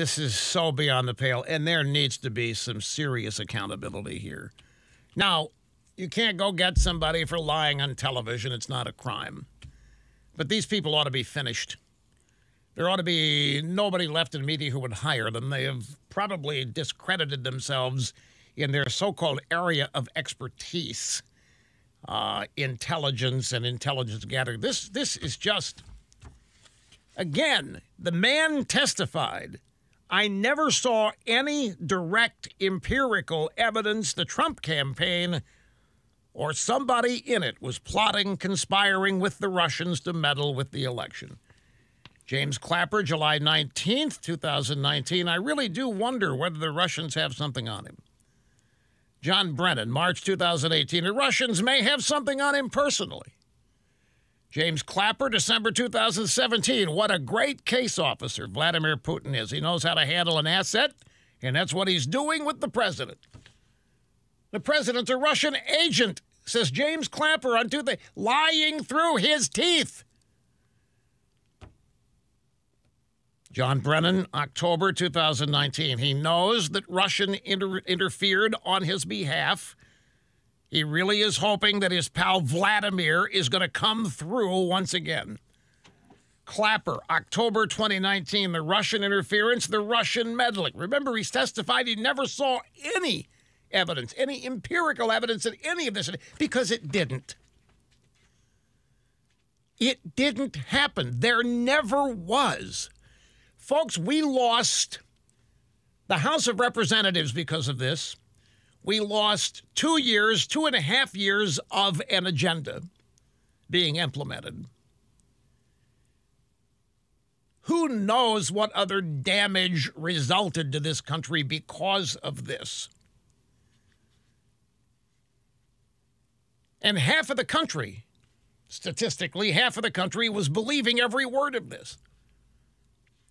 This is so beyond the pale, and there needs to be some serious accountability here. Now, you can't go get somebody for lying on television. It's not a crime. But these people ought to be finished. There ought to be nobody left in media who would hire them. They have probably discredited themselves in their so-called area of expertise, intelligence and intelligence gathering. This is just, again, the man testified, I never saw any direct empirical evidence the Trump campaign or somebody in it was plotting, conspiring with the Russians to meddle with the election. James Clapper, July 19th, 2019. I really do wonder whether the Russians have something on him. John Brennan, March 2018. The Russians may have something on him personally. James Clapper, December 2017. What a great case officer Vladimir Putin is. He knows how to handle an asset, and that's what he's doing with the president. The president's a Russian agent, says James Clapper on Tuesday, lying through his teeth. John Brennan, October 2019. He knows that Russia interfered on his behalf. He really is hoping that his pal Vladimir is going to come through once again. Clapper, October 2019. The Russian interference, the Russian meddling. Remember, he's testified he never saw any evidence, any empirical evidence in any of this, because it didn't. It didn't happen. There never was. Folks, we lost the House of Representatives because of this. We lost 2 years, 2.5 years of an agenda being implemented. Who knows what other damage resulted to this country because of this? And half of the country, statistically, half of the country was believing every word of this.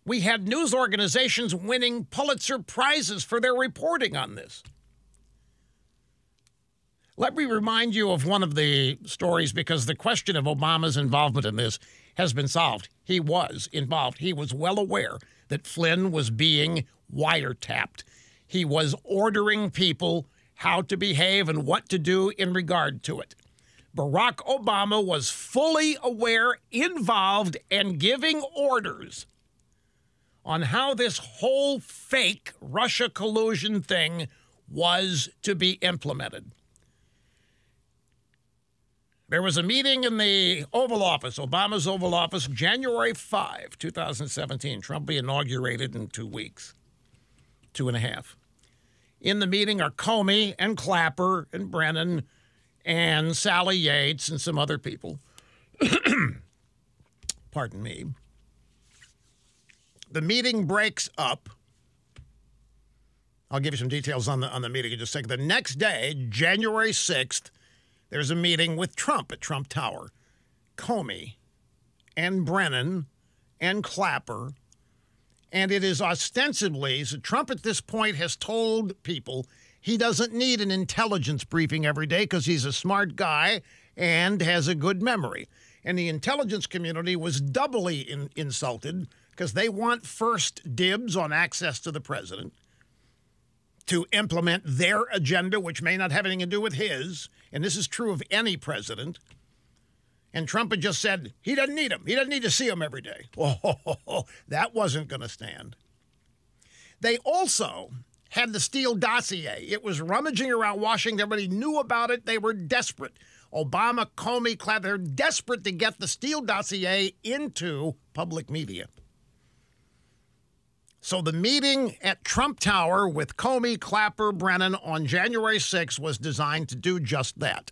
We had news organizations winning Pulitzer Prizes for their reporting on this. Let me remind you of one of the stories, because the question of Obama's involvement in this has been solved. He was involved. He was well aware that Flynn was being wiretapped. He was ordering people how to behave and what to do in regard to it. Barack Obama was fully aware, involved, and giving orders on how this whole fake Russia collusion thing was to be implemented. There was a meeting in the Oval Office, Obama's Oval Office, January 5, 2017. Trump will be inaugurated in 2 weeks, 2.5. In the meeting are Comey and Clapper and Brennan and Sally Yates and some other people. Pardon me. The meeting breaks up. I'll give you some details on the meeting in just a second. The next day, January 6th, there's a meeting with Trump at Trump Tower. Comey and Brennan and Clapper. And it is ostensibly, so Trump at this point has told people he doesn't need an intelligence briefing every day because he's a smart guy and has a good memory. And the intelligence community was doubly insulted because they want first dibs on access to the president to implement their agenda, which may not have anything to do with his. And this is true of any president. And Trump had just said he doesn't need him. He doesn't need to see him every day. Oh, that wasn't going to stand. They also had the Steele dossier. It was rummaging around Washington. Everybody knew about it. They were desperate. Obama, Comey, Clapper, they're desperate to get the Steele dossier into public media. So the meeting at Trump Tower with Comey, Clapper, Brennan on January 6th was designed to do just that.